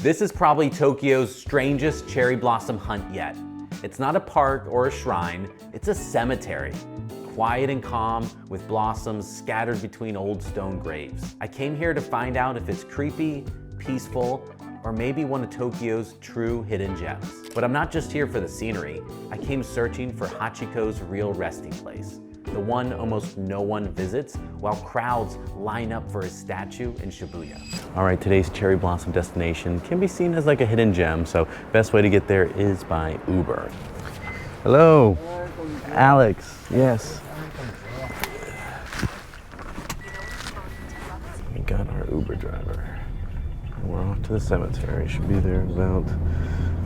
This is probably Tokyo's strangest cherry blossom hunt yet. It's not a park or a shrine, it's a cemetery. Quiet and calm, with blossoms scattered between old stone graves. I came here to find out if it's creepy, peaceful, or maybe one of Tokyo's true hidden gems. But I'm not just here for the scenery. I came searching for Hachiko's real resting place. The one almost no one visits, while crowds line up for his statue in Shibuya. All right, today's cherry blossom destination can be seen as like a hidden gem, so best way to get there is by Uber. Hello, Alex, yes. We got our Uber driver. We're off to the cemetery. Should be there in about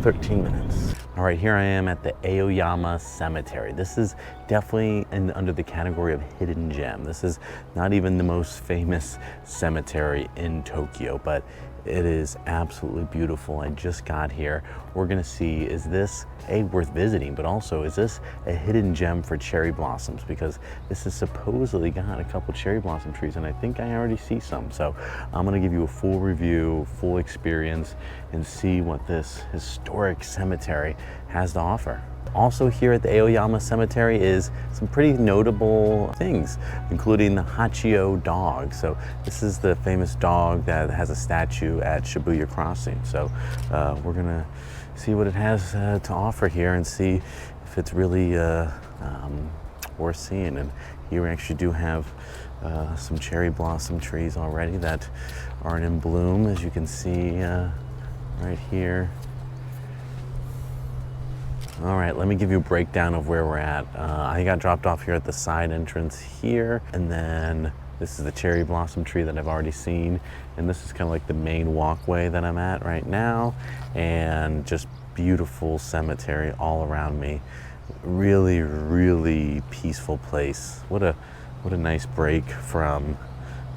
13 minutes. All right, here I am at the Aoyama Cemetery. This is definitely under the category of hidden gem. This is not even the most famous cemetery in Tokyo, but it is absolutely beautiful. I just got here. We're gonna see, is this worth visiting, but also is this a hidden gem for cherry blossoms? Because this has supposedly got a couple cherry blossom trees, and I think I already see some. So I'm gonna give you a full review, full experience, and see what this historic cemetery has to offer. Also here at the Aoyama Cemetery is some pretty notable things, including the Hachiko dog. So this is the famous dog that has a statue at Shibuya Crossing. So we're gonna see what it has to offer here and see if it's really worth seeing. And here we actually do have some cherry blossom trees already that are in bloom, as you can see right here. All right, let me give you a breakdown of where we're at. I got dropped off here at the side entrance here, and then this is the cherry blossom tree that I've already seen, and this is kind of like the main walkway that I'm at right now, and just beautiful cemetery all around me. Really, really peaceful place. What a nice break from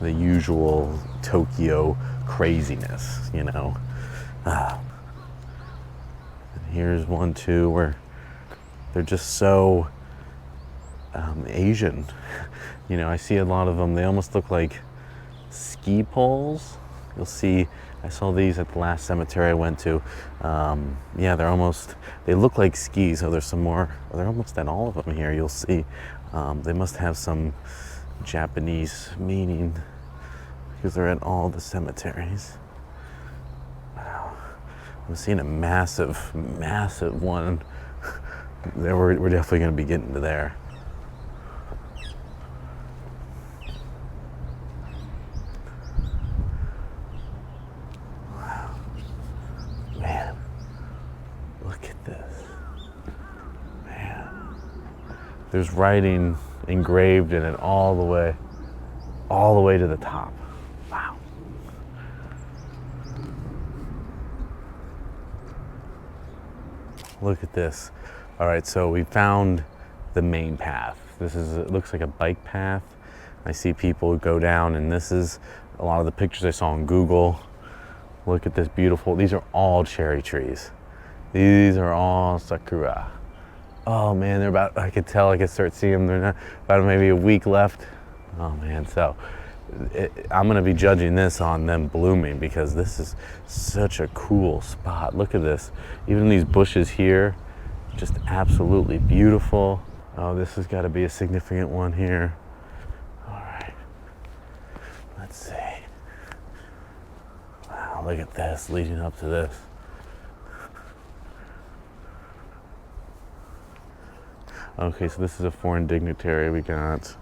the usual Tokyo craziness, you know. Here's one too where they're just so Asian. You know, I see a lot of them. They almost look like ski poles. You'll see, I saw these at the last cemetery I went to. Yeah, they look like skis. So there's some more, they're almost at all of them here. You'll see. They must have some Japanese meaning because they're at all the cemeteries. I'm seeing a massive, massive one. We're definitely going to be getting to there. Wow. Man, look at this. Man. There's writing engraved in it all the way to the top. Wow. Look at this. All right, so we found the main path. It looks like a bike path. I see people go down, and this is a lot of the pictures I saw on Google. Look at this beautiful, these are all cherry trees. These are all Sakura. Oh man, I could start seeing them. They're not, about maybe a week left. Oh man, so I'm gonna be judging this on them blooming because this is such a cool spot. Look at this. Even these bushes here, just absolutely beautiful. Oh, this has got to be a significant one here. All right, let's see. Wow, look at this leading up to this. Okay, so this is a foreign dignitary. We got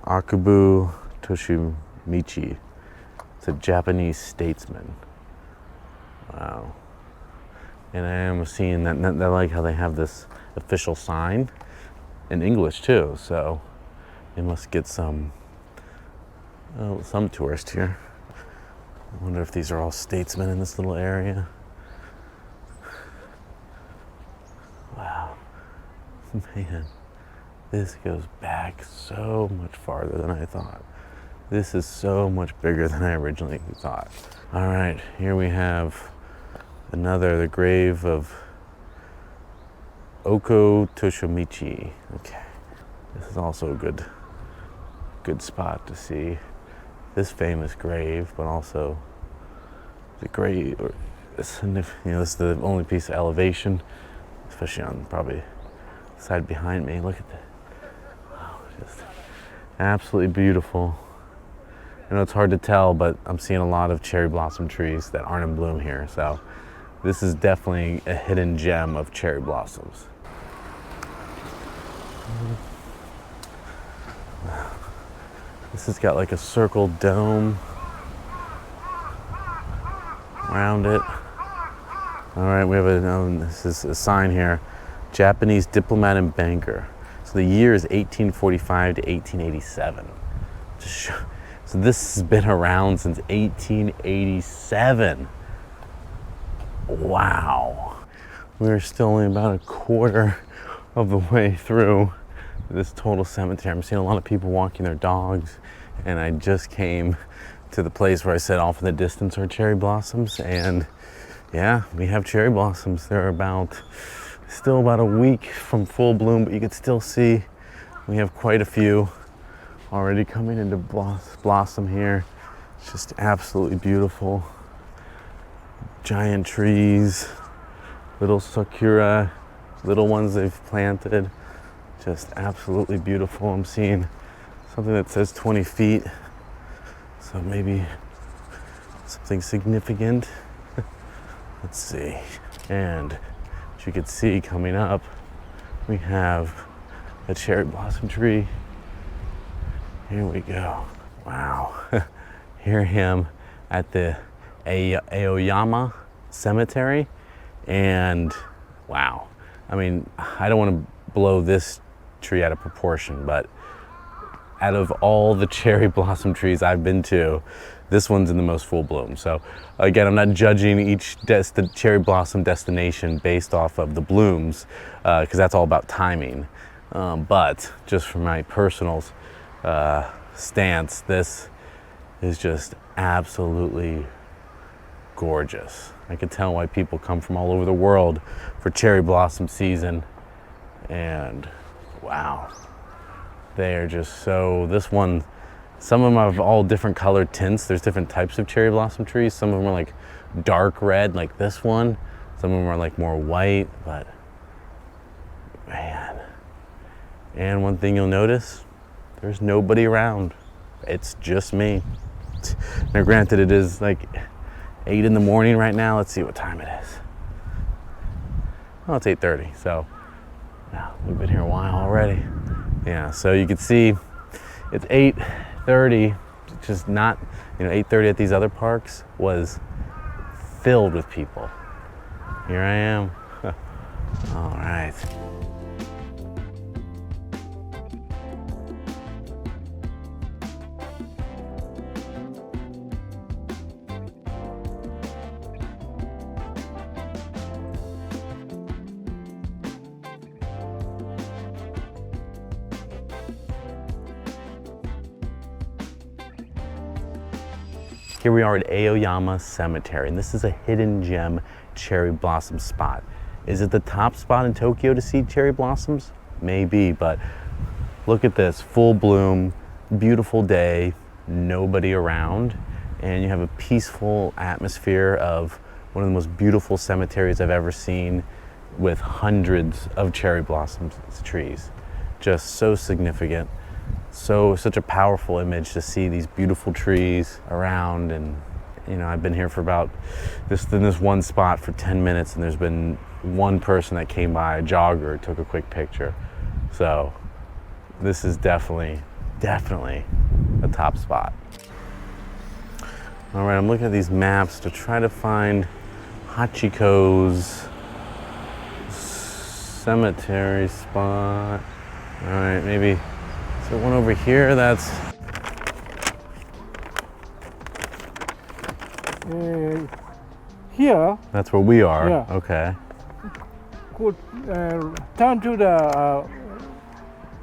Akubu Toshumichi. It's a Japanese statesman. Wow. And I am seeing that I like how they have this official sign in English too. So they must get some tourists here. I wonder if these are all statesmen in this little area. Wow. Man. This goes back so much farther than I thought. This is so much bigger than I originally thought. All right, here we have the grave of Oko Toshumichi. Okay, this is also a good spot to see this famous grave, but also the great, or this is the only piece of elevation, especially on probably the side behind me. Look at that. Wow, just absolutely beautiful. I know it's hard to tell, but I'm seeing a lot of cherry blossom trees that aren't in bloom here. So this is definitely a hidden gem of cherry blossoms. This has got like a circle dome around it. All right, we have this is a sign here, Japanese diplomat and banker. So the year is 1845 to 1887. So this has been around since 1887. Wow. We're still only about a quarter of the way through this total cemetery. I'm seeing a lot of people walking their dogs, and I just came to the place where I said off in the distance are cherry blossoms, and yeah, we have cherry blossoms. They're still about a week from full bloom, but you can still see we have quite a few already coming into blossom here. It's just absolutely beautiful. Giant trees, little Sakura, little ones they've planted. Just absolutely beautiful. I'm seeing something that says 20 feet. So maybe something significant. Let's see. And as you can see coming up, we have a cherry blossom tree. Here we go. Wow. Here I am at the Aoyama Cemetery. And wow. I mean, I don't want to blow this tree out of proportion, but out of all the cherry blossom trees I've been to, this one's in the most full bloom. So again, I'm not judging each cherry blossom destination based off of the blooms, because that's all about timing. But just for my personal stance, this is just absolutely gorgeous. I can tell why people come from all over the world for cherry blossom season. And wow, they are just so, this one, some of them have all different colored tints. There's different types of cherry blossom trees. Some of them are like dark red, like this one. Some of them are like more white, but man. And one thing you'll notice, there's nobody around. It's just me. Now granted, it is like 8 in the morning right now. Let's see what time it is. Oh, it's 8:30, so yeah, we've been here a while already. Yeah, so you can see it's 8:30, just not, 8:30 at these other parks was filled with people. Here I am. All right. Here we are at Aoyama Cemetery, and this is a hidden gem cherry blossom spot. Is it the top spot in Tokyo to see cherry blossoms? Maybe, but look at this, full bloom, beautiful day, nobody around, and you have a peaceful atmosphere of one of the most beautiful cemeteries I've ever seen, with hundreds of cherry blossom trees. Just so significant. Such a powerful image to see these beautiful trees around. And I've been here for about in this one spot for 10 minutes, and there's been one person that came by, a jogger, took a quick picture. So this is definitely a top spot. All right, I'm looking at these maps to try to find Hachiko's cemetery spot. All right, maybe. So one over here, that's... Here? That's where we are? Yeah. Okay. Go, turn to the...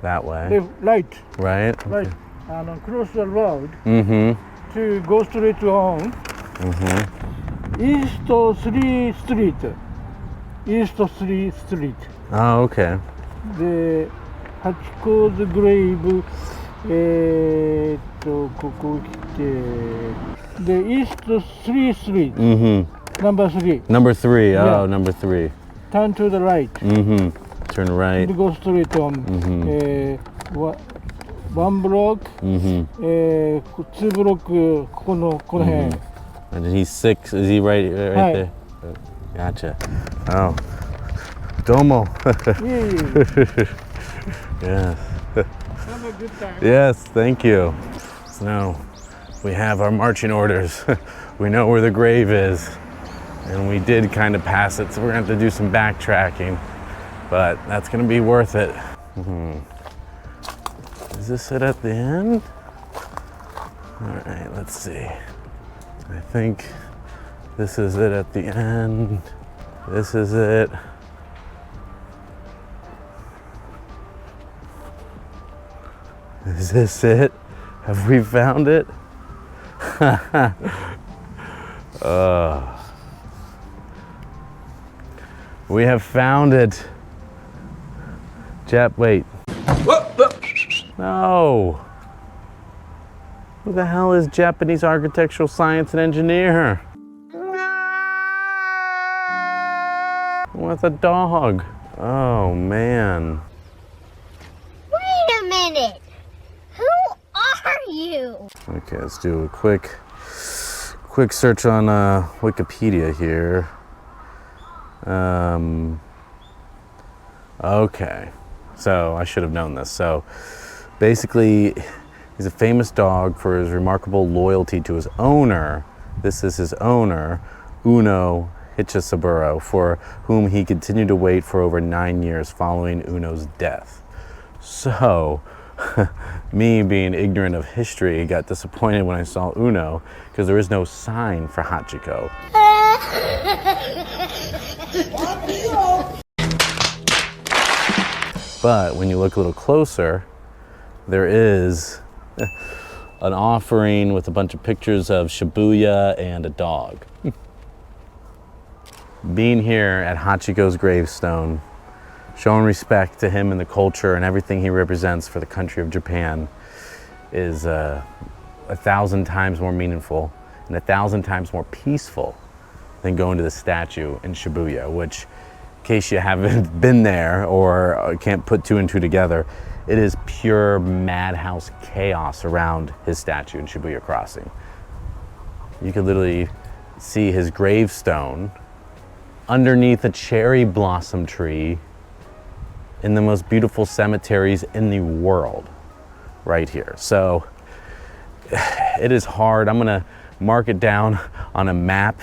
that way? Right. Right? Okay. Right. And cross the road. Mm-hmm. To go straight to home. Mm-hmm. East 3 Street. East 3 Street. Oh, okay. The Hachiko's grave, ここ来て the East 3 Street, Mm-hmm. number 3. Number 3. Oh, Yeah. number 3. Turn to the right. Mm-hmm. Turn right. And go straight on. One block, 2 block, ここのこの辺。 And then he's 6. Is he right Hi. there? Gotcha. Oh. Domo. いえいえ。 Yes. Have a good time. Yes, thank you. So now we have our marching orders. We know where the grave is. And we did kind of pass it, so we're gonna have to do some backtracking. But that's gonna be worth it. Is this it at the end? All right, let's see. I think this is it at the end. This is it. Is this it? Have we found it? We have found it. Wait. No. Who the hell is Japanese architectural science and engineer? With a dog. Oh man. Wait a minute. Who are you? Okay, let's do a quick search on Wikipedia here. Okay, so I should have known this. So basically, he's a famous dog for his remarkable loyalty to his owner. This is his owner, Uno Hachiko, for whom he continued to wait for over 9 years following Uno's death. So, me being ignorant of history got disappointed when I saw Uno because there is no sign for Hachiko. But when you look a little closer, there is an offering with a bunch of pictures of Shibuya and a dog. Being here at Hachiko's gravestone, showing respect to him and the culture and everything he represents for the country of Japan is 1,000 times more meaningful and 1,000 times more peaceful than going to the statue in Shibuya, which, in case you haven't been there or can't put 2 and 2 together, it is pure madhouse chaos around his statue in Shibuya Crossing. You could literally see his gravestone underneath a cherry blossom tree in the most beautiful cemeteries in the world, right here. So it is hard. I'm gonna mark it down on a map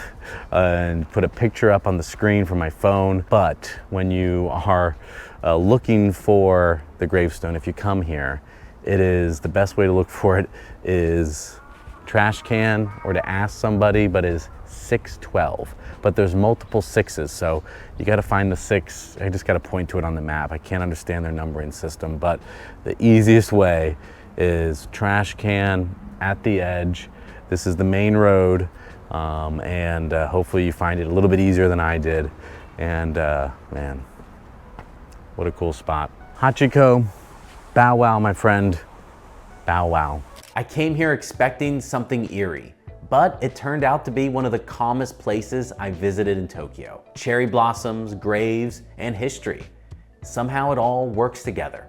and put a picture up on the screen from my phone. But when you are looking for the gravestone, if you come here, it is the best way to look for it is trash can or to ask somebody, but is 612. But there's multiple 6s, so you gotta find the 6. I just gotta point to it on the map. I can't understand their numbering system, but the easiest way is trash can at the edge. This is the main road, and hopefully you find it a little bit easier than I did. And man, what a cool spot. Hachiko, bow wow, my friend, bow wow. I came here expecting something eerie, but it turned out to be one of the calmest places I visited in Tokyo. Cherry blossoms, graves, and history. Somehow it all works together.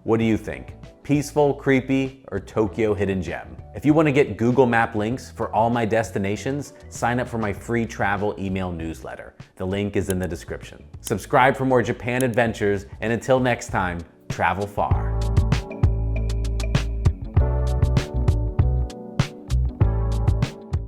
What do you think? Peaceful, creepy, or Tokyo hidden gem? If you want to get Google Map links for all my destinations, sign up for my free travel email newsletter. The link is in the description. Subscribe for more Japan adventures, and until next time, travel far.